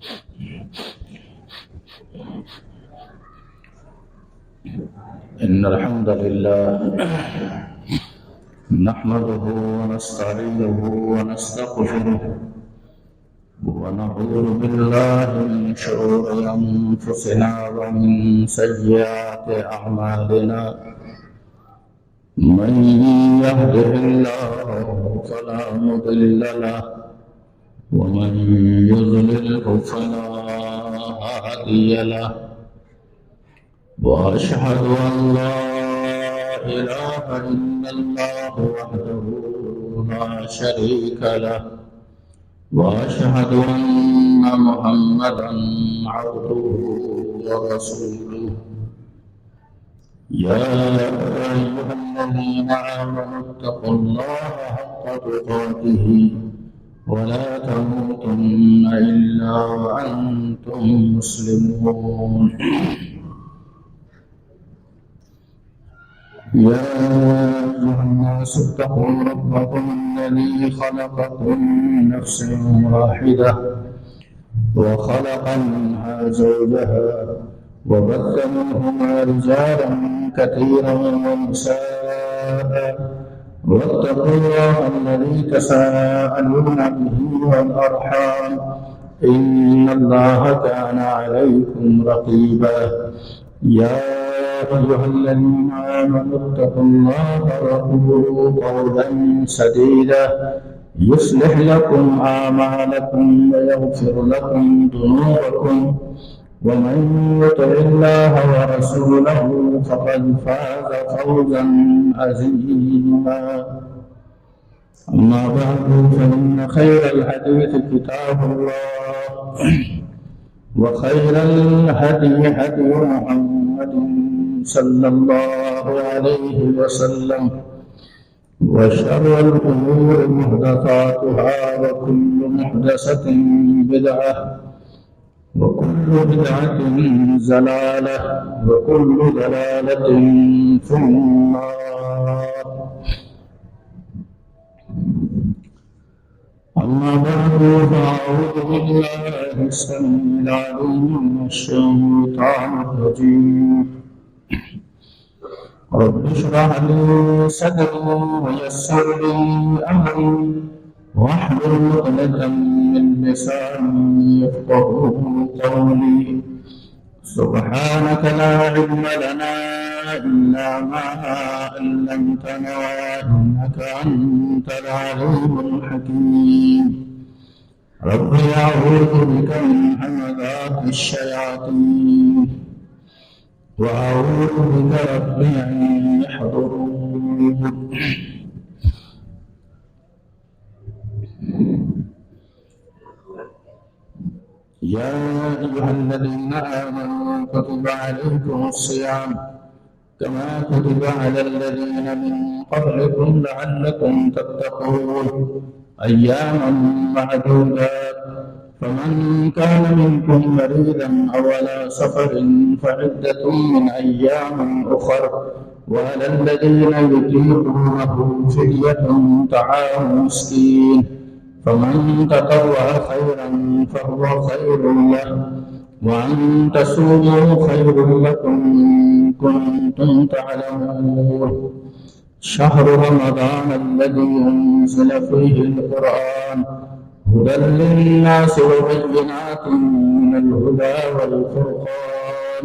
إن الحمد لله نحمده ونستعينه ونستغفره ونعوذ بالله من شرور أنفسنا ومن سيئات أعمالنا. من يهده الله فلا مضل له ومن يضلله فلا هادي له. وأشهد أن لا إله إلا الله وحده لا شريك له وأشهد أن محمدا عبده ورسوله. يا أيها الذين آمنوا اتقوا الله حق تقاته ولا تموتن إلا وأنتم مسلمون. يا أيها الناس اتقوا ربكم الذي خلقكم من نفس واحدة وخلق منها زوجها وبث منهما رجالا كثيرا ونساء واتقوا الله الذي تساءلون به والأرحام إن الله كان عليكم رقيبا. يا أيها الذين آمنوا اتقوا الله وقولوا قولا سديدا يصلح لكم أعمالكم ويغفر لكم ذنوبكم ومن يطع الله ورسوله فقد فاز فوزا عظيما. أما بعد فإن خير الحديث كتاب الله وخير الهدي هدي محمد صلى الله عليه وسلم وشر الأمور محدثاتها وكل محدثة بدعة وكل بدعة ضلالة وكل ضلالة في النار. أما بعد فأعوذ بالله السميع العليم من الشيطان الرجيم. رب اشرح لي صدري ويسر لي أمري واحلل عقدة من لساني يفقهوا قولي. سبحانك لا علم لنا إلا ما علمتنا إنك أنت العليم الحكيم. رب أعوذ بك من همزات الشياطين وأعوذ بك رب أن يحضرون. يا أيها الذين آمنوا كتب عليكم الصيام كما كتب على الذين من قبلكم لعلكم تتقون أياما معدودات. فمن كان منكم مريضا أو على سفر فعدة من أيام أخر. وعلى الذين يطيقونه فدية طعام مسكين فمن تطوع خيرا فهو خير له وأن تصوموا خير لكم إن كنتم تعلمون. شهر رمضان الذي أنزل فيه القرآن هدى للناس وبينات من الهدى والفرقان.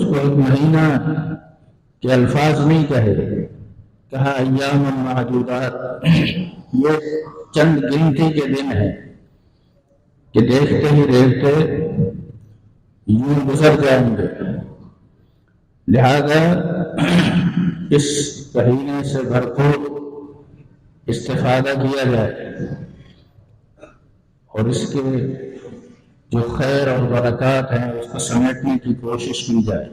اس کو ایک مہینہ کے الفاظ نہیں کہے، کہا ایام معدودات، یہ چند گنتی کے دن ہے کہ دیکھتے ہی دیکھتے یوں گزر جائیں گے، لہذا اس مہینے سے بھرپور استفادہ کیا جائے اور اس کے جو خیر اور برکات ہیں اس کو سمیٹنے کی کوشش کی جائے۔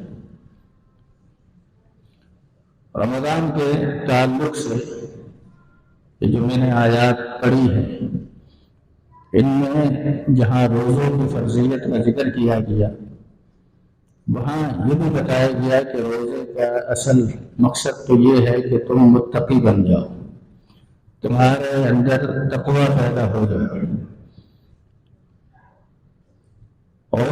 رمضان کے تعلق سے یہ جو میں نے آیات پڑھی ہیں، ان میں جہاں روزوں کی فرضیت کا ذکر کیا گیا، وہاں یہ بھی بتایا گیا کہ روزے کا اصل مقصد تو یہ ہے کہ تم متقی بن جاؤ، تمہارے اندر تقوی پیدا ہو جائے، اور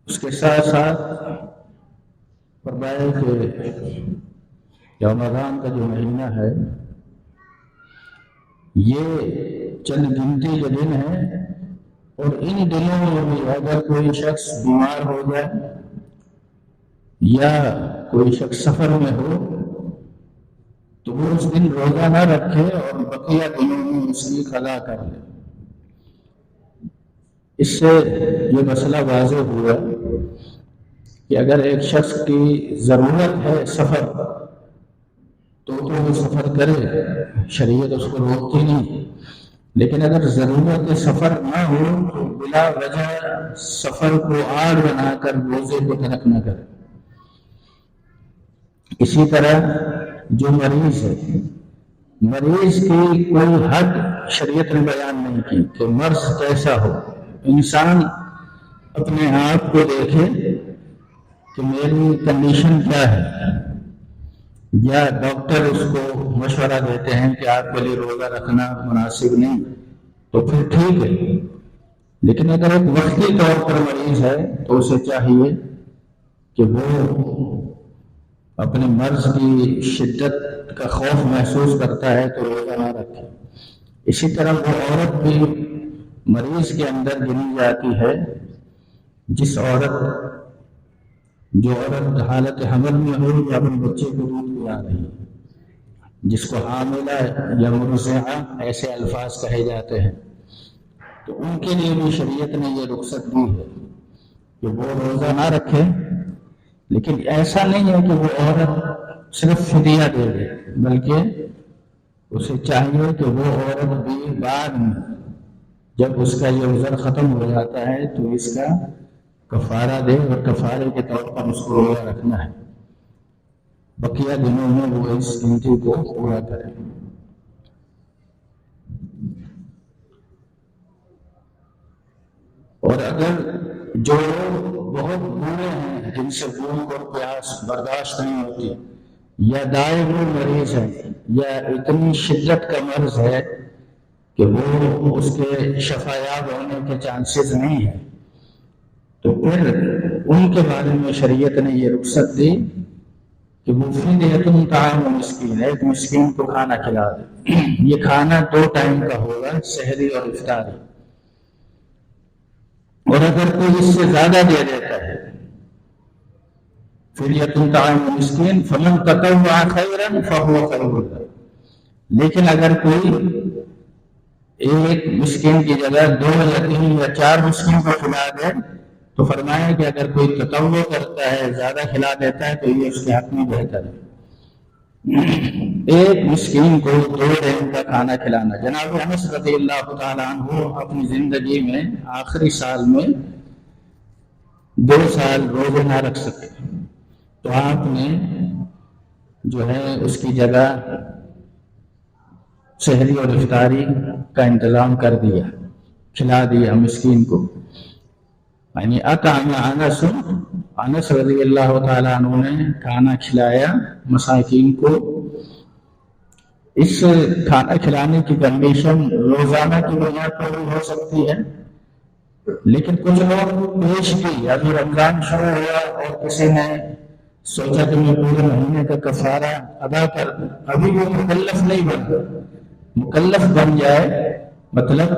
اس کے ساتھ ساتھ فرمایا کہ رمضان کا جو مہینہ ہے یہ چند گنتی کے دن ہے، اور ان دنوں میں بھی اگر کوئی شخص بیمار ہو جائے یا کوئی شخص سفر میں ہو تو وہ اس دن روزہ نہ رکھے اور بقیہ دنوں میں اس کی قضا کر لے۔ اس سے یہ مسئلہ واضح ہوا کہ اگر ایک شخص کی ضرورت ہے سفر تو وہ سفر کرے، شریعت اس کو روکتی نہیں، لیکن اگر ضرورت سفر نہ ہو تو بلا وجہ سفر کو آڑ بنا کر روزے کو ترک نہ کرے۔ اسی طرح جو مریض ہے، مریض کی کوئی حد شریعت نے بیان نہیں کی کہ مرض کیسا ہو، انسان اپنے آپ کو دیکھے کہ میری کنڈیشن کیا ہے، یا ڈاکٹر اس کو مشورہ دیتے ہیں کہ آپ کے لیے روزہ رکھنا مناسب نہیں، تو پھر ٹھیک ہے، لیکن اگر ایک وقتی طور پر مریض ہے تو اسے چاہیے کہ وہ اپنے مرض کی شدت کا خوف محسوس کرتا ہے تو روزہ نہ رکھے۔ اسی طرح وہ عورت بھی مریض کے اندر گنی جاتی ہے، جس جو عورت حالت حمل میں ہو یا اپنے بچے کو دودھ پلا رہی ہے، جس کو حاملہ یا مرضعہ ایسے الفاظ کہے جاتے ہیں، تو ان کے لیے بھی شریعت نے یہ رخصت دی ہے کہ وہ روزہ نہ رکھے، لیکن ایسا نہیں ہے کہ وہ عورت صرف فدیہ دے دے، بلکہ اسے چاہیے کہ وہ عورت بھی بعد میں جب اس کا یہ عذر ختم ہو جاتا ہے تو اس کا کفارہ دے، اور کفارے کے طور پر اس کو روزہ رکھنا ہے، بقیہ دنوں میں وہ اس گنتی کو پورا کرے۔ اور اگر جو بہت بوڑھے ہیں جن سے بھوک اور پیاس برداشت نہیں ہوتی، یا دائمی مریض ہے، یا اتنی شدت کا مرض ہے کہ وہ اس کے شفا یاب ہونے کے چانسز نہیں ہیں، تو پھر ان کے بارے میں شریعت نے یہ رخصت دی کہ وہ فدیۃ طعام مسکین، ایک مسکین کو کھانا کھلا دے۔ یہ کھانا 2 ٹائم کا ہوگا، سحری اور افطاری، اور اگر کوئی اس سے زیادہ دے دیتا ہے فدیۃ طعام مسکین فمن تطوع خیرا فهو خیر له، لیکن اگر کوئی ایک مسکین کی جگہ 2 یا 3 یا 4 مسکین کو کھلا دے تو فرمایا کہ اگر کوئی تطوع کرتا ہے، زیادہ کھلا دیتا ہے، تو یہ اس کے حق میں بہتر ہے۔ ایک مسکین کو 2 ٹائم کا کھانا کھلانا۔ جناب انس رضی اللہ تعالیٰ عنہ اپنی زندگی میں آخری سال میں 2 سال روزے نہ رکھ سکے، تو آپ نے جو ہے اس کی جگہ سحری اور افطاری کا انتظام کر دیا، کھلا دیا مسکین کو۔ یعنی اطعم انس رضی اللہ تعالیٰ عنہ نے کھانا کھلایا مساکین کو۔ اس کھانا کھلانے کی کنڈیشن روزانہ کی بنیاد پر بھی ہو سکتی ہے، لیکن کچھ لوگ پیش کی، ابھی رمضان شروع ہوا اور کسی نے سوچا کہ میں پورے مہینے کا کفارہ ادا کر دوں، ابھی وہ مکلف نہیں بن، مکلف بن جائے، مطلب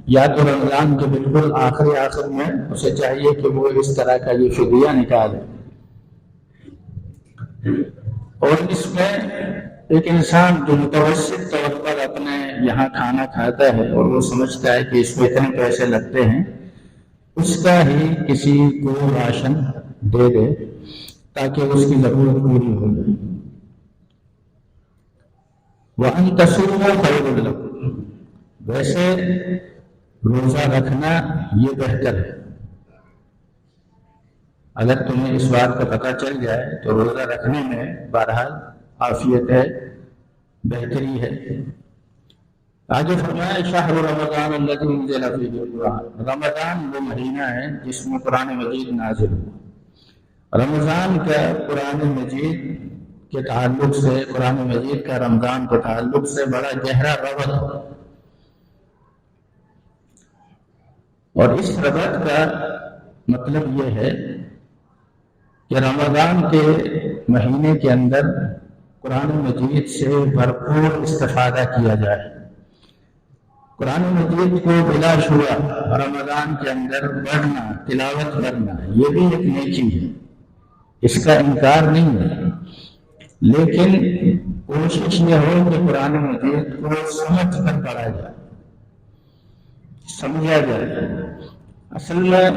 یا تو رمضان کے بالکل آخر میں اسے چاہیے کہ وہ اس طرح کا یہ فدیہ نکالے. اور اس میں ایک انسان جو متوسط طور پر اپنے یہاں کھانا کھاتا ہے اور وہ سمجھتا ہے کہ اس میں اتنے پیسے لگتے ہیں، اس کا ہی کسی کو راشن دے دے تاکہ اس کی ضرورت پوری ہو جائے. وَأَن تَصُومُوا خَيْرٌ لَكُمْ، ویسے روزہ رکھنا یہ بہتر ہے. اگر تمہیں اس بات کا پتہ چل جائے تو روزہ رکھنے میں بہرحال عافیت ہے، بہتری ہے. آگے فرمایا شہر رمضان الذی انزل فیہ القرآن، رمضان وہ مہینہ ہے جس میں قرآن مجید نازل ہوا. رمضان کا قرآن مجید کے تعلق سے، قرآن مجید کا رمضان کے تعلق سے بڑا گہرا ربط ہے. اور اس ربط کا مطلب یہ ہے کہ رمضان کے مہینے کے اندر قرآن مجید سے بھرپور استفادہ کیا جائے. قرآن مجید کو بلا شبہ رمضان کے اندر پڑھنا، تلاوت کرنا، یہ بھی ایک نیکی ہے، اس کا انکار نہیں ہے. لیکن کوشش یہ ہو کہ قرآن مجید کو سمجھ کر پڑھا جائے، سمجھا جائے. اصل میں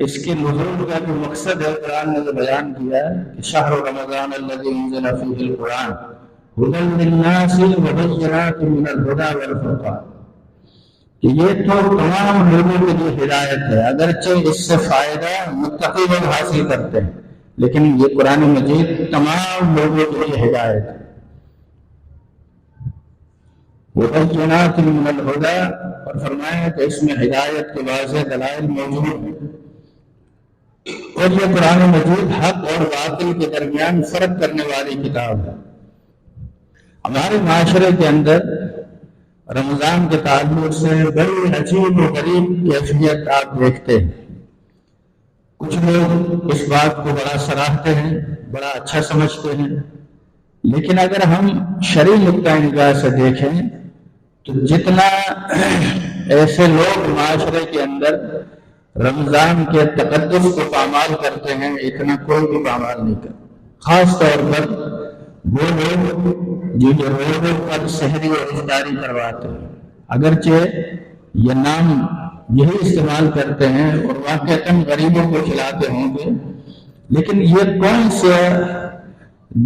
اس کے نزول کا جو مقصد ہے قرآن نے جو بیان کیا ہے کہ شہر رمضان الذی انزل فیہ القرآن ھدی للناس وبینات من الھدی والفرقان، کہ یہ تو تمام لوگوں کے لیے ہدایت ہے، اگرچہ اس سے فائدہ متقی لوگ حاصل کرتے ہیں، لیکن یہ قرآن مجید تمام لوگوں کے لیے ہدایت ہے. وبینات من الھدی، اور فرمایا کہ اس میں ہدایت کے واضح دلائل موجود ہیں. اور یہ قرآن مجید حق اور باطل کے درمیان فرق کرنے والی کتاب ہے. ہمارے معاشرے کے اندر رمضان کے تعلق سے بڑی عجیب و غریب کیفیت آپ دیکھتے ہیں. کچھ لوگ اس بات کو بڑا سراہتے ہیں، بڑا اچھا سمجھتے ہیں، لیکن اگر ہم شرعی نقطہ نگاہ سے دیکھیں تو جتنا ایسے لوگ معاشرے کے اندر رمضان کے تقدس کو پامال کرتے ہیں اتنا کوئی بھی پامال نہیں کرتا. خاص طور پر وہ لوگ جو روزوں پر سحری اور افطاری کرواتے ہیں، اگرچہ یہ نام یہی استعمال کرتے ہیں اور واقعتاً غریبوں کو کھلاتے ہوں گے، لیکن یہ کون سا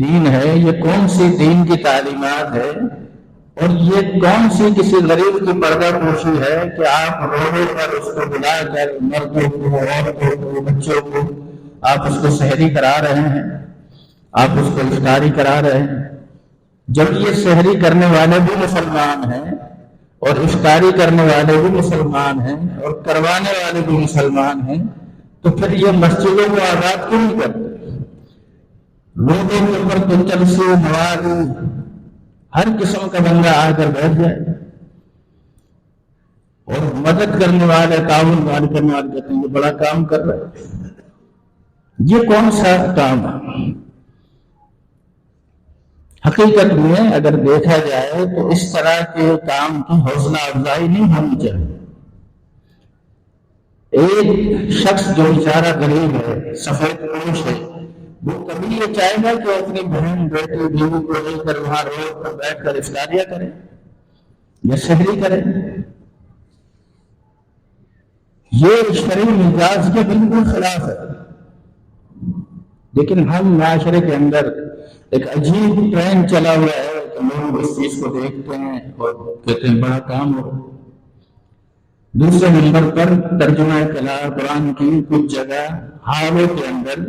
دین ہے، یہ کون سی دین کی تعلیمات ہے، اور یہ کون سی کسی غریب کی پردہ پوشی ہے کہ آپ روزے پر اس کو بلا کر مردوں کو، عورتوں کو، بچوں کو آپ اس کو سحری کرا رہے ہیں، آپ اس کو افطاری کرا رہے ہیں. جب یہ سحری کرنے والے بھی مسلمان ہیں اور افطاری کرنے والے بھی مسلمان ہیں اور کروانے والے بھی مسلمان ہیں، تو پھر یہ مسجدوں کو آزاد کیوں نہیں کرتے؟ لوگوں کے اوپر تو چلسی نواز ہر قسم کا بندہ آ کر بیٹھ جائے، اور مدد کرنے والے، تعاون کرنے والے کہتے ہیں یہ بڑا کام کر رہے ہیں. یہ کون سا کام ہے؟ حقیقت میں اگر دیکھا جائے تو اس طرح کے کام کی حوصلہ افزائی نہیں ہونی چاہیے. ایک شخص جو بیچارہ غریب ہے، سفید پوش ہے، وہ کبھی یہ چاہے گا کہ اپنی بہن، بیٹی، بیوی کو لے کر وہاں روڈ پر بیٹھ کر افطاریاں کرے یا سحری کرے؟ یہ شرعی مزاج کے بالکل خلاف ہے. لیکن ہم معاشرے کے اندر ایک عجیب ٹرینڈ چلا ہوا ہے کہ لوگ اس چیز کو دیکھتے ہیں اور کہتے ہیں بڑا کام ہو. دوسرے نمبر پر ترجمہ کلام قرآن کی کچھ جگہ حالوں کے اندر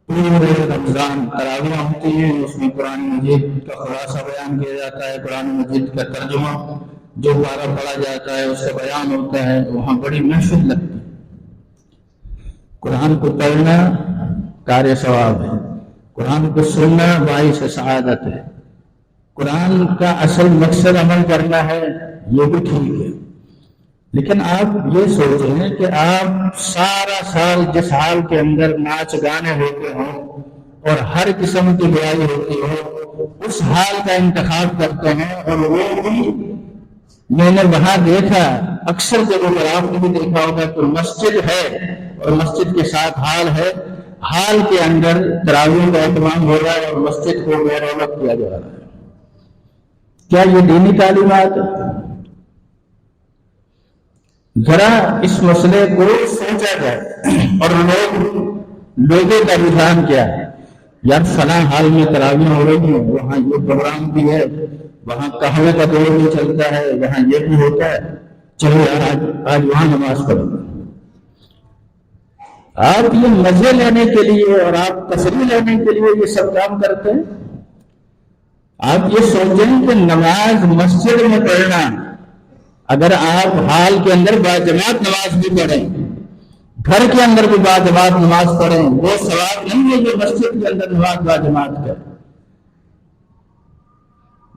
پورے رمضان تراویح ہوتی ہیں، اس میں قرآن مجید کا خلاصہ بیان کیا جاتا ہے، قرآن مجید کا ترجمہ جو پارہ پڑھا جاتا ہے اس سے بیان ہوتا ہے، وہاں بڑی محفل لگتی ہے. قرآن کو پڑھنا کار ثواب ہے، قرآن کو سننا باعث سعادت ہے. قرآن کا اصل مقصد عمل کرنا ہے، یہ بھی ٹھیک ہے. لیکن آپ یہ سوچیں کہ آپ سارا سال جس حال کے اندر ناچ گانے ہوتے ہوں اور ہر قسم کی برائی ہوتی ہو، اس حال کا انتخاب کرتے ہیں. اور وہ بھی میں نے وہاں دیکھا اکثر جگہوں پر آپ نے بھی دیکھا ہوگا کہ مسجد ہے اور مسجد کے ساتھ ہال ہے، ہال کے اندر تراویح کا اہتمام ہو رہا ہے اور مسجد کو بے رونق کیا جا رہا ہے۔ کیا یہ دینی تعلیمات ہے؟ ذرا اس مسئلے کو سوچا جائے۔ اور لوگوں کا رجحان کیا ہے؟ یار فلاں حال میں تراویح ہو رہی ہیں، وہاں یہ پروگرام بھی ہے، وہاں قہوے کا دور بھی چلتا ہے، وہاں یہ بھی ہوتا ہے، چلو یار آج وہاں نماز پڑھو۔ آپ یہ مزے لینے کے لیے اور آپ تفریح لینے کے لیے یہ سب کام کرتے ہیں؟ آپ یہ سوچیں کہ نماز مسجد میں پڑھنا، اگر آپ حال کے اندر باجماعت نماز بھی پڑھیں، گھر کے اندر بھی باجماعت نماز پڑھیں، وہ ثواب نہیں ہے جو مسجد کے اندر نماز باجماعت کا۔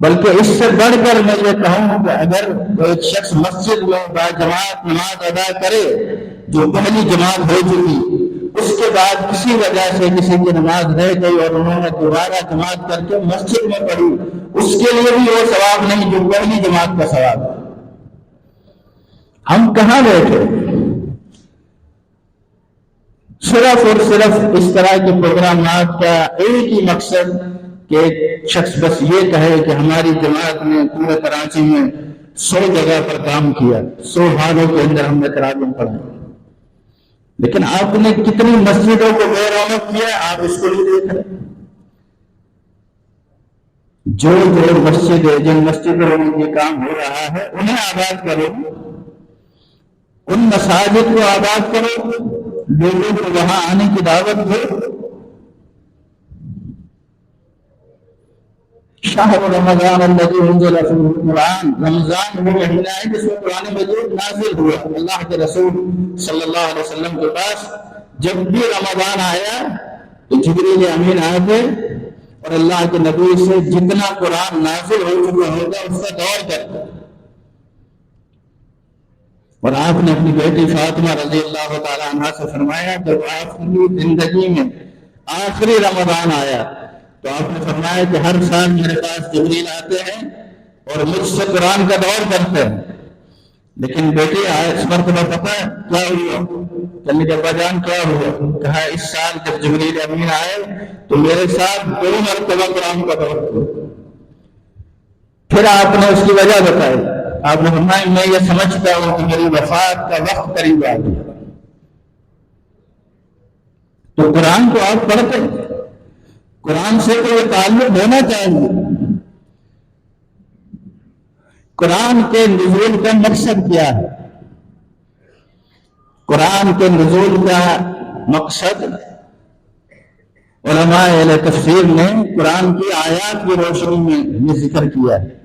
بلکہ اس سے بڑھ کر میں یہ کہوں کہ اگر ایک شخص مسجد میں باجماعت نماز ادا کرے جو پہلی جماعت ہو چکی، اس کے بعد کسی وجہ سے کسی کی نماز رہ گئی اور انہوں نے دوبارہ جماعت کر کے مسجد میں پڑھی، اس کے لیے بھی وہ ثواب نہیں جو پہلی جماعت کا ثواب ہے۔ ہم کہاں بیٹھے؟ صرف اور صرف اس طرح کے پروگرامات کا ایک ہی مقصد کہ ایک شخص بس یہ کہے کہ ہماری جماعت نے پورے کراچی میں 100 جگہ پر کام کیا، 100 حالوں کے اندر ہم نے تراویح پڑھا، لیکن آپ نے کتنی مسجدوں کو بے رونق کیا آپ اس کو نہیں دیکھ رہے۔ جو مسجد ہے، جن مسجدوں میں یہ کام ہو رہا ہے انہیں آباد کرو، ان مساجد کو آباد کرو، لوگوں کو وہاں آنے کی دعوت دو۔ شہر رمضان الذی انزل فیہ القرآن، رمضان وہ مہینہ ہے جس میں قرآن مجید نازل ہوا۔ اللہ کے رسول صلی اللہ علیہ وسلم کے پاس جب بھی رمضان آیا تو جبریل امین آتے اور اللہ کے نبی سے جتنا قرآن نازل ہو چکا ہوگا اس کا دور کرتے۔ اور آپ نے اپنی بیٹی فاطمہ رضی اللہ تعالیٰ عنہ سے فرمایا جب آپ کی زندگی میں آخری رمضان آیا تو آپ نے فرمایا کہ ہر سال میرے پاس جبریل آتے ہیں اور مجھ سے قرآن کا دور کرتے ہیں، لیکن بیٹی اس مرتبہ پتہ ہے کیا ہوا؟ کہنے کے ابا جان کیا ہوا؟ کہا اس سال جب جبریل امین آئے تو میرے ساتھ 2 مرتبہ قرآن کا دور کیا۔ پھر آپ نے اس کی وجہ بتائی، آپ نے فرمایا میں یہ سمجھتا ہوں کہ میری وفات کا وقت قریب آ گیا۔ تو قرآن کو آپ پڑھتے ہیں، قرآن سے تو تعلق ہونا چاہیے۔ قرآن کے نزول کا مقصد کیا ہے؟ قرآن کے نزول کا مقصد علماء اہل تفسیر نے قرآن کی آیات کی روشنی میں یہ ذکر کیا ہے،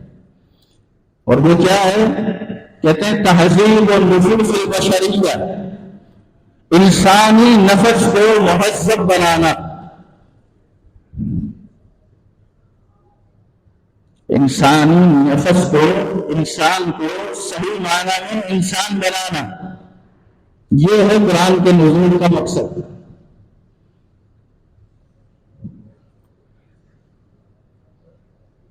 اور وہ کیا ہے؟ کہتے ہیں تہذیب النفوس البشریہ، انسانی نفس کو مہذب بنانا، انسانی نفس کو، انسان کو صحیح معنی میں انسان بنانا، یہ ہے قرآن کے نزول کا مقصد۔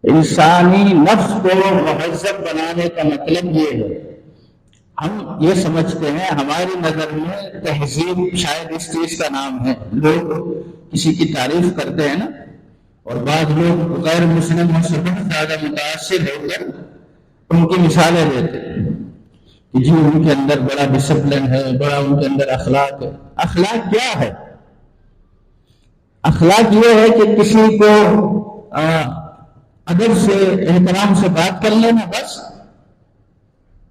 انسانی نفس کو مہذب بنانے کا مطلب یہ ہے، ہم یہ سمجھتے ہیں ہماری نظر میں تہذیب شاید اس چیز کا نام ہے، لوگ کسی کی تعریف کرتے ہیں نا، اور بعض لوگ غیر مسلموں سے بہت زیادہ متاثر ہو کر ان کی مثالیں دیتے ہیں کہ جی ان کے اندر بڑا ڈسپلن ہے، بڑا ان کے اندر اخلاق ہے۔ اخلاق کیا ہے؟ اخلاق یہ ہے کہ کسی کو ادب سے، احترام سے بات کر لینا، بس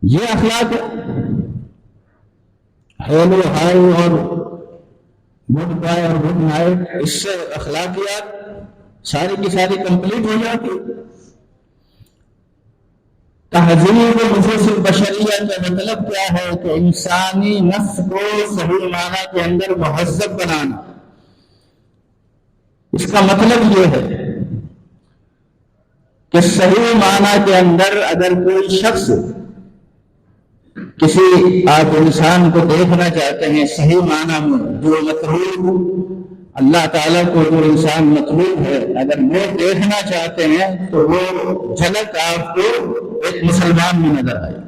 یہ اخلاق ہے۔ ہیلو ہائی اور گڈ بائے اور گڈ نائٹ، اس سے اخلاقیات ساری کی ساری کمپلیٹ ہو جاتی۔ تہذیب النفوس البشریہ کا مطلب کیا ہے کہ انسانی نفس کو صحیح معنی کے اندر مہذب بنانا۔ اس کا مطلب یہ ہے کہ صحیح معنی کے اندر اگر کوئی شخص کسی آپ انسان کو دیکھنا چاہتے ہیں صحیح معنی میں، جو مطلوب اللہ تعالیٰ کو جو انسان مطلوب ہے اگر وہ دیکھنا چاہتے ہیں تو وہ جھلک آپ کو ایک مسلمان میں نظر آئے۔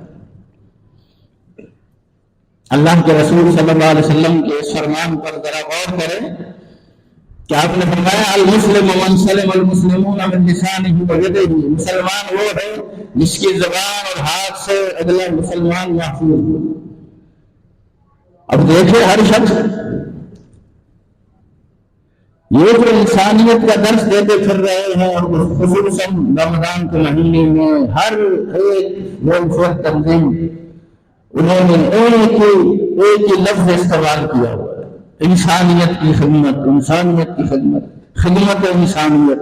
اللہ کے رسول صلی اللہ علیہ وسلم کے اس فرمان پر ذرا غور کریں کہ آپ نے فرمایا المسلم من سلم المسلمون من لسانه ويده، مسلمان وہ ہے جس کی زبان اور ہاتھ سے اگلا مسلمان محفوظ ہو۔ اب دیکھیں ہر شخص یہ جو انسانیت کا درس دیتے پھر رہے ہیں، اور خصوصاً رمضان کے مہینے میں ہر ایک ویلفیئر تنظیم انہوں نے ایک ہی لفظ استعمال کیا ہوا ہے، انسانیت کی خدمت، انسانیت کی خدمت، خدمت انسانیت۔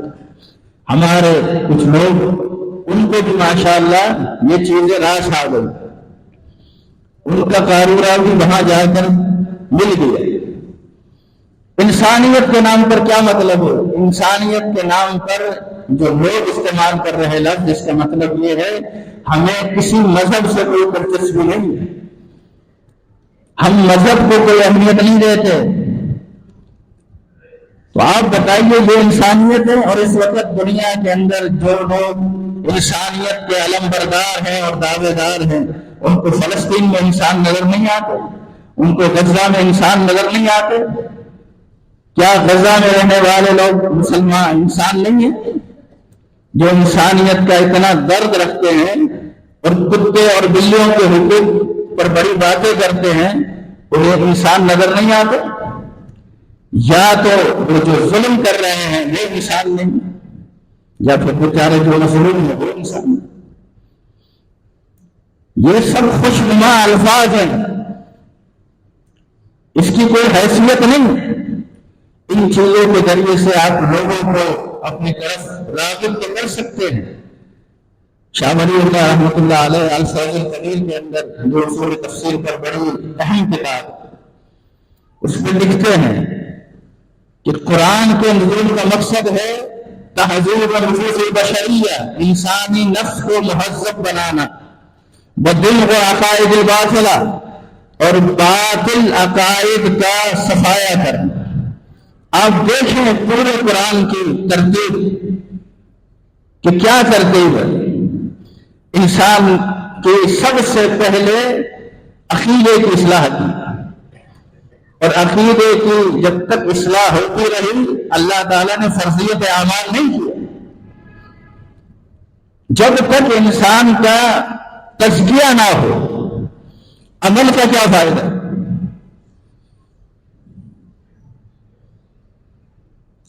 ہمارے کچھ لوگ ان کو بھی ماشاءاللہ یہ چیزیں راس آ گئی، ان کا قارورہ بھی وہاں جا کر مل گیا۔ انسانیت کے نام پر کیا مطلب ہے؟ انسانیت کے نام پر جو لوگ استعمال کر رہے لفظ، اس کا مطلب یہ ہے ہمیں کسی مذہب سے کوئی دلچسپی نہیں ہے، ہم مذہب کو کوئی اہمیت نہیں دیتے۔ تو آپ بتائیے یہ انسانیت ہے؟ اور اس وقت دنیا کے اندر جو لوگ انسانیت کے علم بردار ہیں اور دعوے دار ہیں، ان کو فلسطین میں انسان نظر نہیں آتے، ان کو غزہ میں انسان نظر نہیں آتے۔ کیا غزہ میں رہنے والے لوگ مسلمان انسان نہیں ہیں؟ جو انسانیت کا اتنا درد رکھتے ہیں اور کتے اور بلیوں کے حقوق پر بڑی باتیں کرتے ہیں، انہیں انسان نظر نہیں آتے؟ یا تو وہ جو ظلم کر رہے ہیں وہ انسان نہیں، یا پھر بیچارے جو مظلوم ہیں وہ انسان نہیں۔ یہ سب خوشنما الفاظ ہیں، اس کی کوئی حیثیت نہیں۔ ان چیزوں کے ذریعے سے آپ لوگوں کو اپنی طرف راغب تو کر سکتے ہیں۔ شاہ ولی اللہ رحمۃ اللہ علیہ الفیض القدیر کے اندر جو اصول تفسیر پر بڑی اہم کتاب، اس میں لکھتے ہیں کہ قرآن کے نزول کا مقصد ہے تہذیب النفوس البشریہ، انسانی نفس کو مہذب بنانا، بدل و عقائد الباطلہ، اور باطل عقائد کا صفایا کرنا۔ آپ دیکھیں پورے قرآن کی ترتیب کہ کیا ترتیب ہے۔ انسان کے سب سے پہلے عقیدے کی اصلاح کی، اور عقیدے کی جب تک اصلاح ہوتی رہی اللہ تعالیٰ نے فرضیت اعمال نہیں کیا۔ جب تک انسان کا تزکیہ نہ ہو، عمل کا کیا فائدہ؟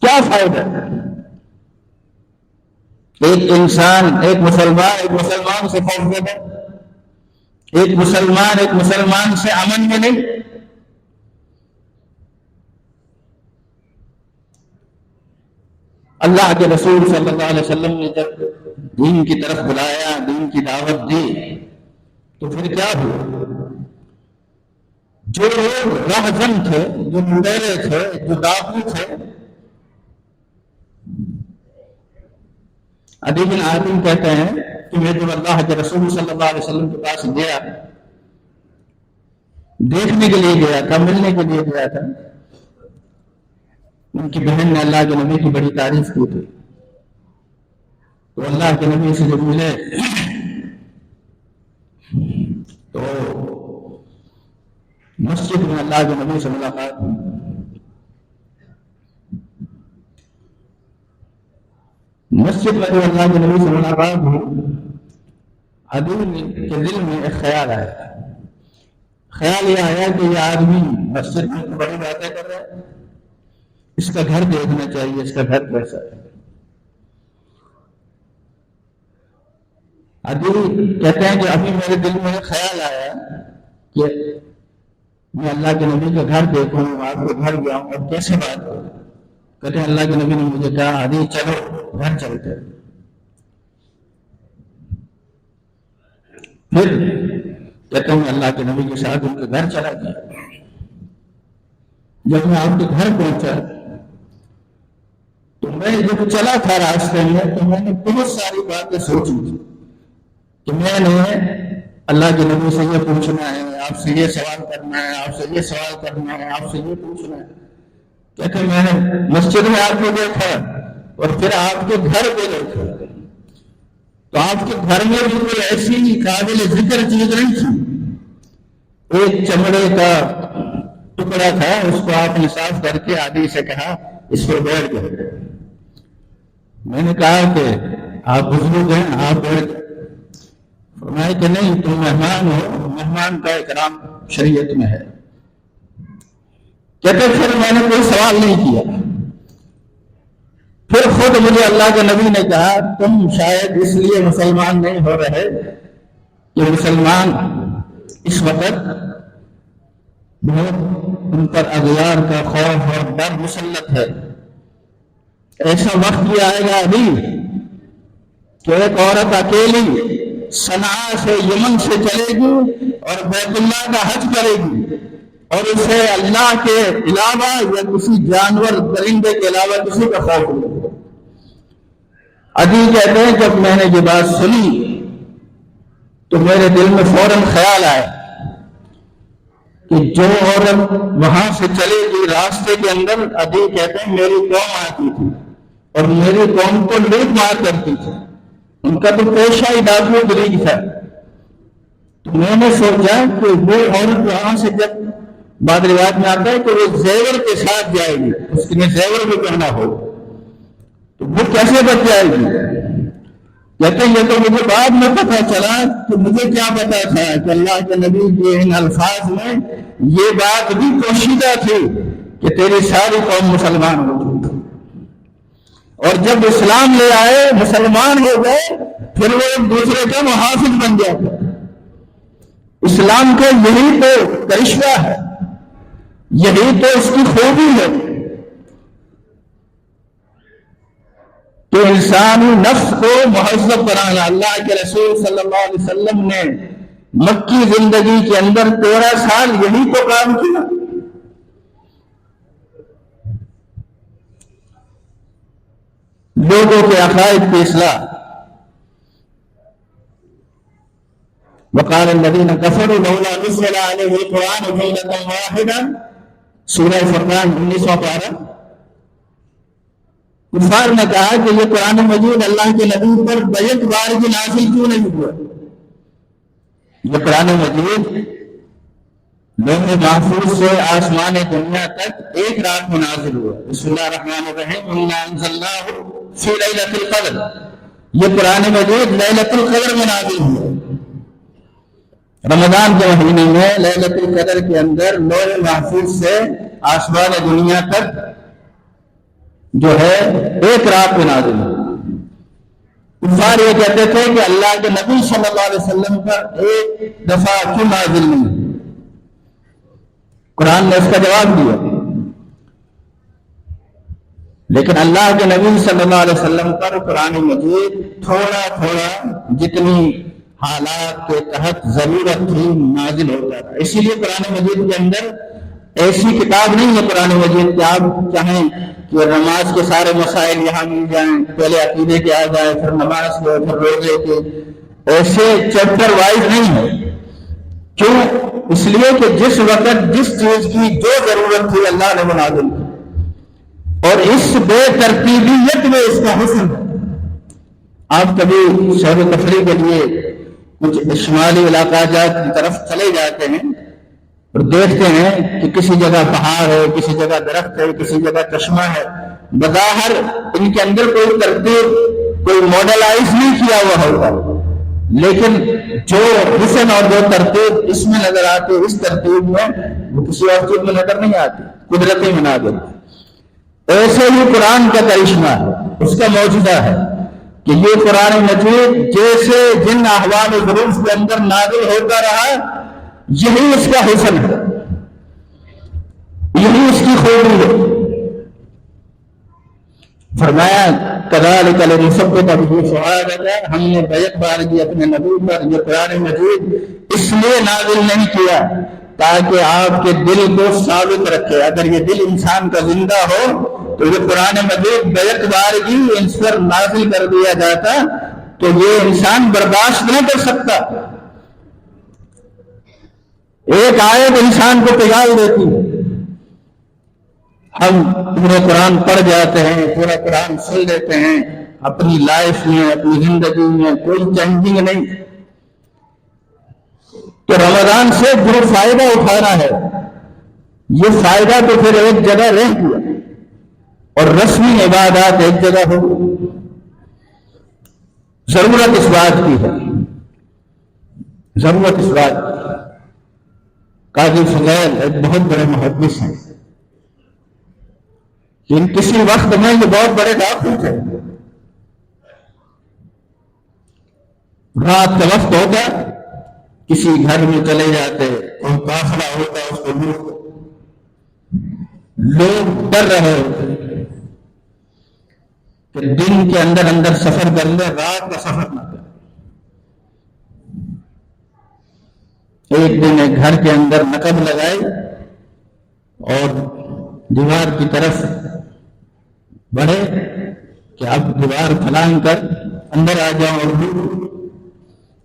کیا فائدہ؟ ایک انسان، ایک مسلمان سے خوف زدہ، ایک مسلمان سے امن میں نہیں۔ اللہ کے رسول صلی اللہ علیہ وسلم نے جب دین کی طرف بلایا، دین کی دعوت دی، تو پھر کیا ہوا؟ جو لوگ راہزن تھے، جو لٹیرے تھے، جو ڈاکو تھے، عدی بن حاتم کہتے ہیں کہ میں جب اللہ کے رسول صلی اللہ علیہ وسلم کے پاس گیا، دیکھنے کے لیے گیا تھا، ملنے کے لیے گیا تھا، ان کی بہن نے اللہ کے نبی کی بڑی تعریف کی تھی، تو اللہ کے نبی سے جب ملے تو مسجد میں اللہ کے نبی سے ملاقات ہوئی۔ مسجد میں جو اللہ کے نبی سے ملاقات ہوئی، عدی کے دل میں ایک خیال آیا۔ خیال یہ آیا کہ یہ آدمی مسجد میں بڑی باتیں کر رہا ہے، اس کا گھر دیکھنا چاہیے، اس کا گھر کیسا ہے۔ عدی کہتے ہیں کہ ابھی میرے دل میں خیال آیا کہ میں اللہ کے نبی کا گھر دیکھوں، آپ کے گھر جاؤں اور کیسے بات کروں۔ کہتے ہیں اللہ کے نبی نے مجھے کہا عدی چلو گھر چلتے۔ پھر کہتے ہیں اللہ کے نبی کے ساتھ ان کے گھر چلا گیا۔ جب میں آپ کے گھر پہنچا تو میں جب چلا تھا راستے میں تو میں نے بہت ساری باتیں سوچی تھی کہ میں نے اللہ کے نبی سے یہ پوچھنا ہے، آپ سے یہ سوال کرنا ہے، آپ سے یہ سوال کرنا ہے، آپ سے یہ پوچھنا ہے۔ کہتے ہیں میں نے مسجد میں آپ کو دیکھا اور پھر آپ کے گھر پہ دیکھا، تو آپ کے گھر میں بھی کوئی ایسی قابل ذکر چیز نہیں تھی، ایک چمڑے کا ٹکڑا تھا، اس کو آپ نے صاف کر کے آدمی سے کہا اس پر بیٹھ گئے۔ میں نے کہا کہ آپ بزرگ ہیں، آپ بیٹھ گئے۔ فرمایا کہ نہیں، تم مہمان ہو، مہمان کا اکرام شریعت میں ہے۔ کہتے پھر میں نے کوئی سوال نہیں کیا۔ پھر خود مجھے اللہ کے نبی نے کہا تم شاید اس لیے مسلمان نہیں ہو رہے کہ مسلمان اس وقت بہت ان پر اغیار کا خوف اور ڈر مسلط ہے۔ ایسا وقت بھی آئے گا ابھی کہ ایک عورت اکیلی صنعاء سے یمن سے چلے گی اور بیت اللہ کا حج کرے گی، اور اسے اللہ کے علاوہ یا کسی جانور درندے کے علاوہ کسی کا خوف نہیں۔ عدی کہتے ہیں جب میں نے یہ بات سنی تو میرے دل میں فوراً خیال آیا کہ جو عورت وہاں سے چلے گی راستے کے اندر، عدی کہتے ہیں میری قوم آتی تھی اور میری قوم کو لوٹ مار کرتی تھی، ان کا تو پیشہ ہی ڈاکو گری تھا۔ تو میں نے سوچا کہ وہ عورت وہاں سے، جب بعد روایت میں آتا ہے کہ وہ زیور کے ساتھ جائے گی، اس کے لیے زیور بھی پہنا ہو، تو وہ کیسے بچ جائے گی؟ کہتے ہیں یہ تو مجھے بعد میں پتہ چلا کہ مجھے کیا پتا تھا کہ اللہ کے نبی کے ان الفاظ میں یہ بات بھی پوشیدہ تھی کہ تیری ساری قوم مسلمان ہو گئی، اور جب اسلام لے آئے مسلمان ہو گئے پھر وہ ایک دوسرے کا محافظ بن جاتے۔ اسلام کا یہی تو کرشمہ ہے، یہی تو اس کی خوبی ہے کہ انسانی نفس کو مہذب بنانا۔ اللہ کے رسول صلی اللہ علیہ وسلم نے مکی زندگی کے اندر 13 سال یہی تو کام کیا۔ لوگوں کے عقائد کی اصلاح۔ وقال الذين كفروا لولا نزل عليه القرآن جملة واحدة، سورہ فرقان 1912۔ کفار نے کہا کہ یہ قرآن مجید اللہ کے نبی پر بیک بار کی نازل کیوں نہیں ہوا؟ یہ قرآن مجید لوح محفوظ سے آسمان دنیا تک ایک رات میں نازل ہوا۔ بسم اللہ الرحمن الرحیم، انا انزلناہ فی لیلۃ القدر۔ یہ قرآن مجید لیلۃ القدر میں نازل ہوا۔ رمضان کے مہینے میں لیلۃ القدر کے اندر لوح محفوظ سے آسمان دنیا تک جو ہے ایک رات میں نازل ہوا۔ کفار یہ کہتے تھے کہ اللہ کے نبی صلی اللہ علیہ وسلم پر ایک دفعہ کیوں نازل نہیں؟ قرآن نے اس کا جواب دیا، لیکن اللہ کے نبی صلی اللہ علیہ وسلم پر قرآن مجید تھوڑا تھوڑا جتنی حالات کے تحت ضرورت تھی نازل ہوتا تھا۔ اسی لیے قرآن مجید کے اندر ایسی کتاب نہیں ہے قرآن مجید کہ آپ چاہیں کہ نماز کے سارے مسائل یہاں مل جائیں، پہلے عقیدے کے آ جائے پھر نماز کے پھر روزے کے، ایسے چیپٹر وائز نہیں ہے۔ کیوں؟ اس لیے کہ جس وقت جس چیز کی جو ضرورت تھی اللہ نے بنا دی، اور اس بے ترتیبیت میں اس کا حسن ہے۔ آپ کبھی سیر و تفریح کے لیے کچھ شمالی علاقہ جات کی طرف چلے جاتے ہیں اور دیکھتے ہیں کہ کسی جگہ پہاڑ ہے، کسی جگہ درخت ہے، کسی جگہ چشمہ ہے، بظاہر ان کے اندر کوئی ترتیب، کوئی ماڈلائز نہیں کیا ہوا ہوتا، لیکن جو حسن اور جو ترتیب اس میں نظر آتی اس ترتیب میں وہ کسی اور چیز میں نظر نہیں آتی، قدرتی مناظر۔ ایسے ہی قرآن کا کرشمہ ہے، اس کا معجزہ ہے کہ یہ قرآن مجید جیسے جن احوال و ظروف کے اندر نازل ہوتا رہا، یہی اس کا حسن ہے، یہی اس کی خوبی ہے۔ فرمایا کذالک لنثبت بہ فؤادک، ہم نے بیک بار کی اپنے نبی پر یہ قرآن مجید اس لیے نازل نہیں کیا تاکہ آپ کے دل کو ثابت رکھے۔ اگر یہ دل انسان کا زندہ ہو تو یہ قرآن مجید بیک بار کی اس پر نازل کر دیا جاتا تو یہ انسان برداشت نہیں کر سکتا۔ ایک آیت انسان کو پگھال دیتی ہے۔ ہم پورے قرآن پڑھ جاتے ہیں، پورا قرآن سن لیتے ہیں، اپنی لائف میں اپنی زندگی میں کوئی چینجنگ نہیں۔ تو رمضان سے جو فائدہ اٹھانا ہے یہ فائدہ تو پھر ایک جگہ رہ گیا اور رسمی عبادات ایک جگہ ہو. ضرورت اس بات کی ہے، ضرورت اس بات کی. قاضی فضیل ایک بہت بڑے محدث ہیں، لیکن کسی وقت میں یہ بہت بڑے ڈاکٹر تھے. رات کا وقت ہوتا کسی گھر میں چلے جاتے، کوئی قافلہ ہوتا اس کو لوگ ڈر رہے ہوتے کہ دن کے اندر اندر سفر کر لے، رات کا سفر نہ کرے. ایک دن ایک گھر کے اندر نقب لگائی اور دیوار کی طرف بڑھے کہ اب دیوار پھلانگ کر اندر آ جاؤں. اور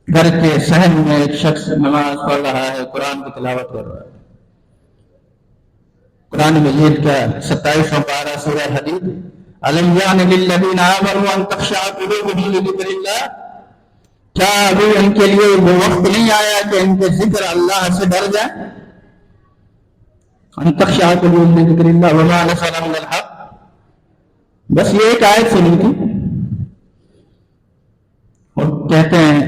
گھر کے صحن میں ایک شخص نماز پڑھ رہا ہے، قرآن کی تلاوت کر رہا ہے. قرآن مجید کا 27واں پارہ سورہ حدید، أَلَمْ يَعْنِ لِلَّذِينَ آمَنُوا أَن تَخْشَعَ قُلُوبُهُمْ لِذِكْرِ اللَّهِ، کیا ابھی ان کے لیے وہ وقت نہیں آیا کہ ان کے ذکر اللہ سے ڈر جائیں؟ أَن تَخْشَعَ قُلُوبُهُمْ لِذِكْرِ اللَّهِ وَمَا نَزَلَ مِنَ الْحَقِّ. بس یہ ایک آیت سنی تھی اور کہتے ہیں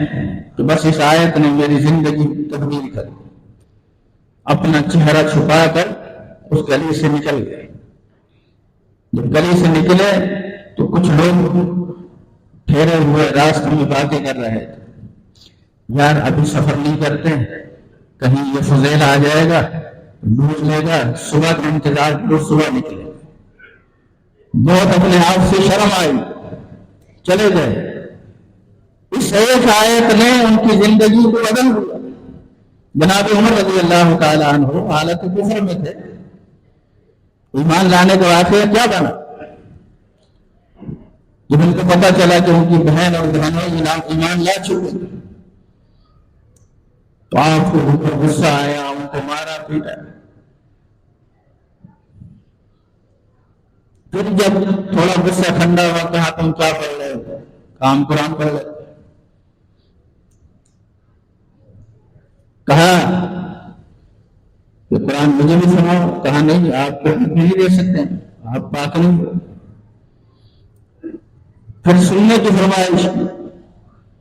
کہ بس اس آیت نے میری زندگی تبدیل کر دی. اپنا چہرہ چھپا کر اس گلی سے نکل گئے. جب گلی سے نکلے تو کچھ لوگ ٹھہرے ہوئے راستے میں باتیں کر رہے تھے. یار ابھی سفر نہیں کرتے، کہیں یہ فضیل آ جائے گا، لوٹ لے گا، صبح کا انتظار کرو، صبح نکلے. بہت اپنے آپ سے شرم آئی، چلے گئے. اس ایک آیت نے ان کی زندگی کو بدل دیا. جناب عمر رضی اللہ تعالیٰ عنہ حالت کفر میں تھے. ایمان لانے کے واقعہ کیا بنا؟ جب ان کو پتا چلا کہ ان کی بہن اور بہنوں ایمان لا چکے تو آپ کو اوپر غصہ آیا، ان کو مارا پیٹا. پھر جب تھوڑا غصہ ٹھنڈا ہوا کہا تم کیا پڑھ رہے ہو؟ کام قرآن پڑھ رہے. کہا کہ قرآن مجھے بھی سناؤ. کہا نہیں، آپ کو نہیں دے سکتے، آپ پاک نہیں. پھر سننے کی فرمائش،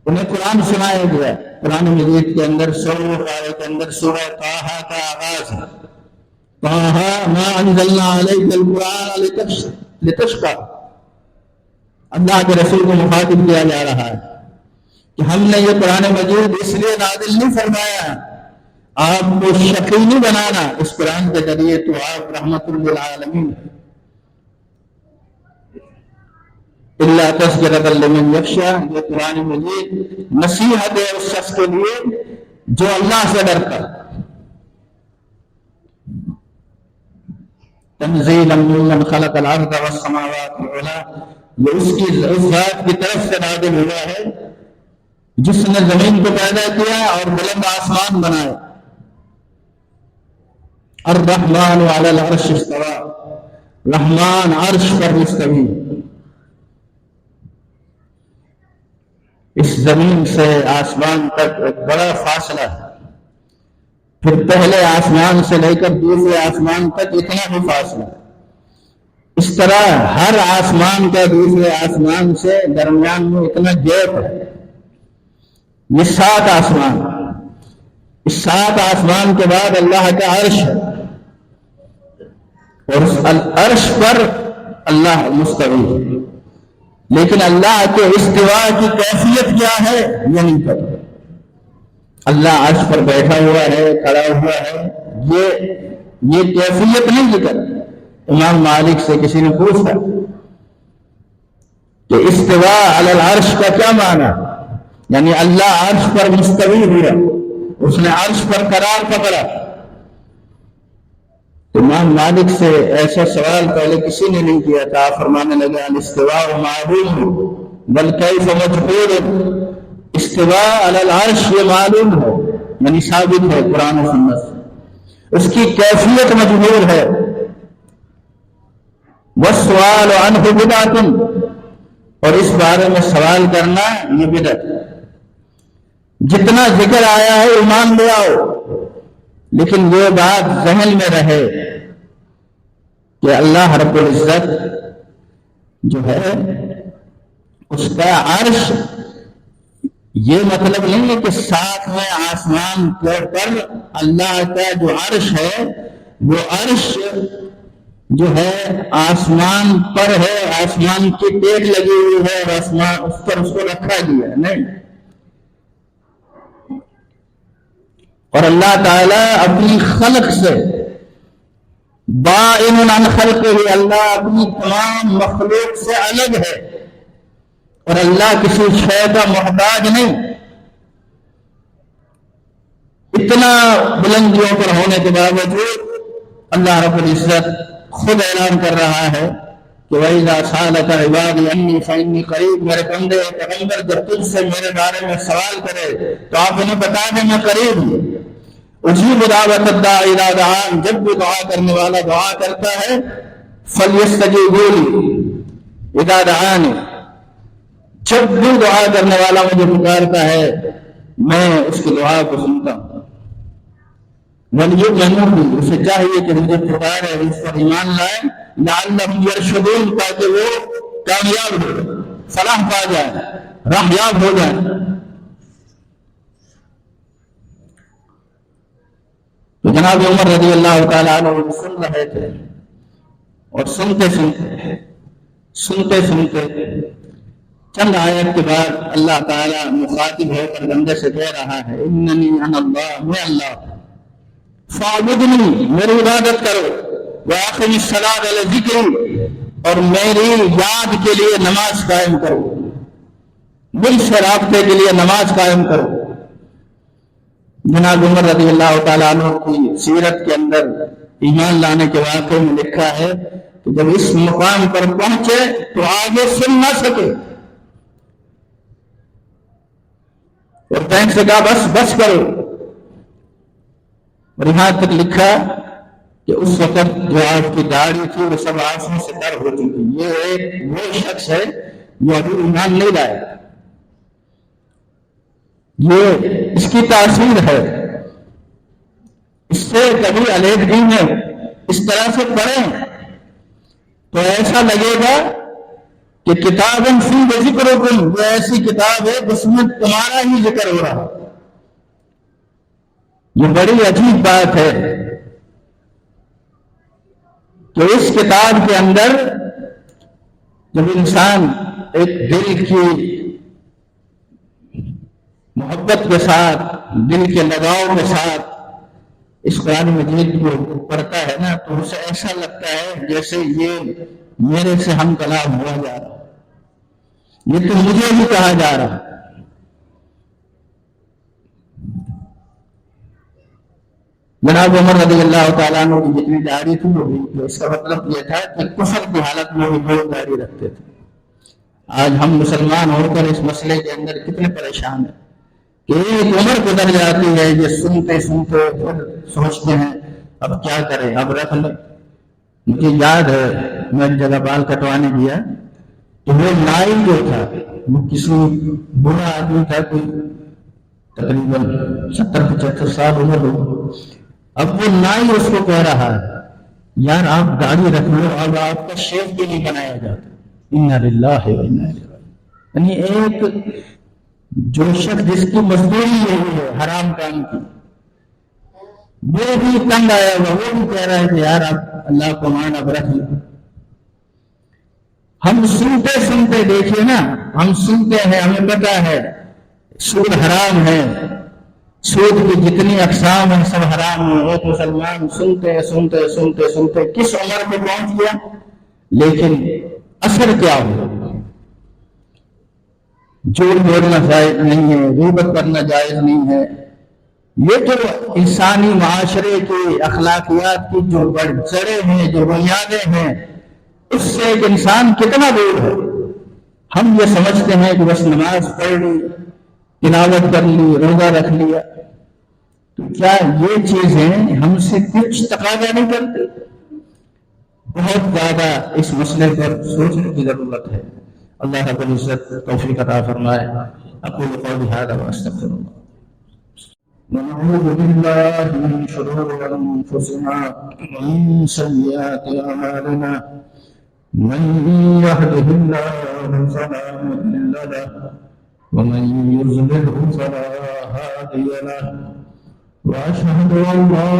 انہیں قرآن سنایا گیا. قرآن مجید کے اندر 100 پارے کے اندر سورہ طٰہٰ کا آغاز ہے. طٰہٰ مَا أَنزَلْنَا عَلَيْكَ الْقُرْآنَ لِتَشْقَىٰ. اللہ کے رسول کو مخاطب کیا جا رہا ہے کہ ہم نے یہ قرآن مجید اس لیے نازل نہیں فرمایا آپ کو شقی نہیں بنانا. اس قرآن کے ذریعے تو آپ رحمت للعالمین. اللہ تذکرۃ لمن یخشیٰ، یہ قرآن مجید نصیحت ہے اس شخص کے لیے جو اللہ سے ڈرتا. تنزیلا ممن خلق الارض والسماوات العلی، یہ اس ذات کی طرف سے نازل ہوا ہے جس نے زمین کو پیدا کیا اور بلند آسمان بنائے. الرحمن علی العرش استوى، رحمان عرش پر مستوی. اس زمین سے آسمان تک ایک بڑا فاصلہ ہے. پھر پہلے آسمان سے لے کر دوسرے آسمان تک اتنا ہی فاصلہ. اس طرح ہر آسمان کا دوسرے آسمان سے درمیان میں اتنا گیپ ہے. یہ 7 آسمان. اس 7 آسمان کے بعد اللہ کا عرش ہے اور اس عرش پر اللہ مستوی ہے. لیکن اللہ کے استوا کی کیفیت کیا ہے یہ نہیں پتہ. اللہ عرش پر بیٹھا ہوا ہے، کھڑا ہوا ہے، یہ کیفیت نہیں ذکر. امام مالک سے کسی نے پوچھا کہ استوا علی العرش کا کیا معنی؟ یعنی اللہ عرش پر مستوی ہوا، اس نے عرش پر قرار پکڑا. امام مالک سے ایسا سوال پہلے کسی نے نہیں کیا تھا. فرمانے لگا الاستواء معلوم بل کیف مجهول. استواء علی العرش یہ معلوم ہے، یعنی ثابت ہے قرآن و سنت سے. اس کی کیفیت مجہول ہے. والسؤال عنہ بدعۃ، اور اس بارے میں سوال کرنا یہ بدعت ہے. جتنا ذکر آیا ہے ایمان لے آؤ، لیکن یہ بات ذہن میں رہے کہ اللہ رب العزت جو ہے اس کا عرش، یہ مطلب نہیں ہے کہ ساتھ میں آسمان کے پر اللہ کا جو عرش ہے وہ عرش جو ہے آسمان پر ہے، آسمان کی ٹیک لگی ہوئی ہے اور آسمان اس پر اس کو رکھا گیا ہے، نہیں۔ اور اللہ تعالیٰ اپنی خلق سے بائن عن خلقہ، اللہ اپنی تمام مخلوق سے الگ ہے اور اللہ کسی شے کا محتاج نہیں۔ اتنا بلندیوں پر ہونے کے باوجود اللہ رب العزت خود اعلان کر رہا ہے کہ وَإِذَا سَأَلَكَ عِبَادِي عَنِّي فَإِنِّي قَرِيبٌ، میرے بندے پیغمبر جب تجھ سے میرے بارے میں سوال کرے تو آپ انہیں بتا دیں میں قریب ہوں، اجیب دعوت الداعی اذا دعان، جب بھی دعا کرنے والا دعا کرتا ہے فَلْيَسْتَجِيبُوا لِي اذا دعان، جب بھی دعا کرنے والا مجھے پکارتا ہے میں اس کی دعا کو سنتا ہوں۔ وَلْيُؤْمِنُوا بِي، اسے چاہیے کہ مجھے پکارے اس پر ایمان لائیں، لَعَلَّهُمْ يَرْشُدُونَ، تاکہ وہ کامیاب ہو، فلاح پا جائے، راہیاب ہو جائے۔ تو جناب عمر رضی اللہ تعالیٰ عنہ سن رہے تھے اور سنتے چند آیت کے بعد اللہ تعالیٰ مخاطب ہو کر بندے سے کہہ رہا ہے اننی انا اللہ، میں اللہ، فاعبدنی، میری عبادت کرو، واقم الصلاۃ علی ذکری، اور میری یاد کے لیے نماز قائم کرو، مجھ سے رابطے کے لیے نماز قائم کرو۔ جناب عمر رضی اللہ تعالیٰ عنہ کی سیرت کے اندر ایمان لانے کے واقعے میں لکھا ہے کہ جب اس مقام پر پہنچے تو آگے سن نہ سکے اور بہن سے کہا بس کرو، اور یہاں تک لکھا کہ اس وقت جو آپ کی داڑھی تھی وہ سب آنسوں سے تر ہو چکی۔ یہ ایک وہ شخص ہے جو ابھی ایمان نہیں لایا، یہ اس کی تاثیر ہے۔ اس سے کبھی علیحدگی میں اس طرح سے پڑھیں تو ایسا لگے گا کہ کتاباً فی ذکرکم، وہ ایسی کتاب ہے جس میں تمہارا ہی ذکر ہو رہا۔ یہ بڑی عجیب بات ہے کہ اس کتاب کے اندر جب انسان ایک دل کی محبت کے ساتھ، دل کے لگاؤ کے ساتھ اس قرآن مجید کو پڑھتا ہے نا تو اسے ایسا لگتا ہے جیسے یہ میرے سے ہم کلام ہوا جا رہا، یہ تو مجھے بھی کہا جا رہا۔ جناب عمر رضی اللہ تعالیٰ عنہ کی جتنی داڑھی تھی وہ بھی، اس کا مطلب یہ تھا کہ کفر کی حالت میں بھی لوگ داڑھی رکھتے تھے۔ آج ہم مسلمان ہو کر اس مسئلے کے اندر کتنے پریشان ہیں کہ ایک عمر گزر جاتی ہے، یہ سنتے پھر سوچتے ہیں اب کیا کریں، اب رکھ لیں۔ مجھے یاد ہے میں ایک جگہ بال کٹوانے گیا تو وہ نائی جو تھا وہ کسی برا آدمی تھا، کوئی تقریباً 70-75 سال عمر ہو۔ اب وہ نائی اس کو کہہ رہا ہے یار آپ داڑھی رکھ لو، اب آپ کا شیو بھی نہیں بنایا جاتا۔ انا للہ و انا الیہ راجعون۔ یعنی ایک جو شخص جس کی مزدوری یہی ہے حرام کام کی، وہ بھی تنگ آیا ہوا، وہ بھی کہہ رہا ہے کہ یار آپ اللہ کو مان اب رکھ لو۔ ہم سنتے دیکھیے نا، ہم سنتے ہیں، ہمیں پتا ہے سود حرام ہے، سود کی جتنی اقسام ہیں سب حرام ہیں۔ ایک مسلمان سنتے کس عمر پہ پہنچ گیا، لیکن اثر کیا ہو؟ جھوٹ بولنا جائز نہیں ہے، غیبت کرنا جائز نہیں ہے۔ یہ تو انسانی معاشرے کی اخلاقیات کی جو جڑیں ہیں، جو بنیادیں ہیں، اس سے ایک انسان کتنا دور ہے۔ ہم یہ سمجھتے ہیں کہ بس نماز پڑھ لی، تلاوت کر لی، روزہ رکھ لیا، تو کیا یہ چیزیں ہم سے کچھ تقاضا نہیں کرتے؟ بہت زیادہ اس مسئلے پر سوچنے کی ضرورت ہے۔ اللہ رب العزت توفیق عطا فرمائے۔ اقول قولی ھذا واستغفر اللہ۔ ونعوذ بالله من شرور أنفسنا ومن سيئات أعمالنا من يهده الله فلا مضل له ومن يضلله فلا هادي له وأشهد أن لا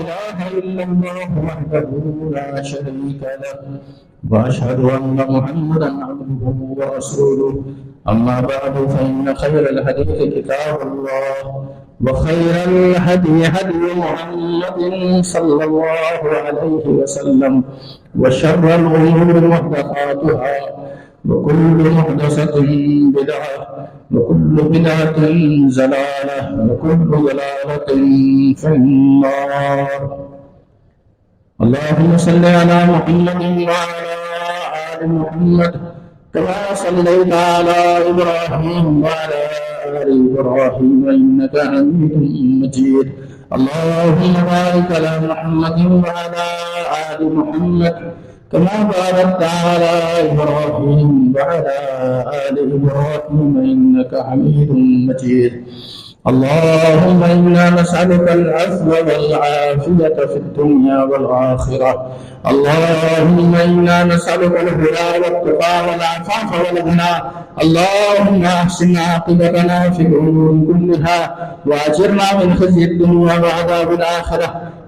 إله إلا الله وحده لا شريك له وأشهد أن محمدا عبده ورسوله أما بعد فإن خير الحديث كتاب الله وخير الهدي هدي محمد صلى الله عليه وسلم وشر الأمور محدثاتها وكل محدثة بدعة وكل بدعة ضلالة وكل ضلالة في النار. اللهم صل على محمد وعلى آل محمد كما صليت على إبراهيم وعلى آل إبراهيم إنك حميد مجيد. اللهم بارك على محمد وعلى آل محمد كما باركت على إبراهيم وعلى آل إبراهيم إنك حميد مجيد. اللهم إنا نسألك العفو والعافية في الدنيا والآخرة. اللهم إنا نسألك الهدى والتقى والعفاف والغنى. اللهم أحسن عاقبتنا في الأمور كلها وأجرنا من خزي الدنيا وعذاب الآخرة.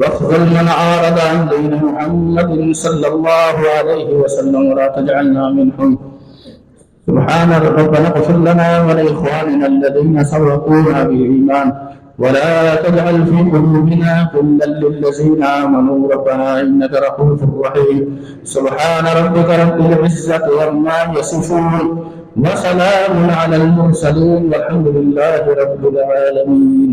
واخذل من أعرض عن دين محمد صلى الله عليه وسلم ولا تجعلنا منهم. سبحان ربنا اغفر لنا ولإخواننا الذين سبقونا بالإيمان ولا تجعل في قلوبنا غلا للذين آمنوا ربنا إنك رؤوف رحيم. سبحان ربك رب العزة عما يصفون وسلام على المرسلين والحمد لله رب العالمين.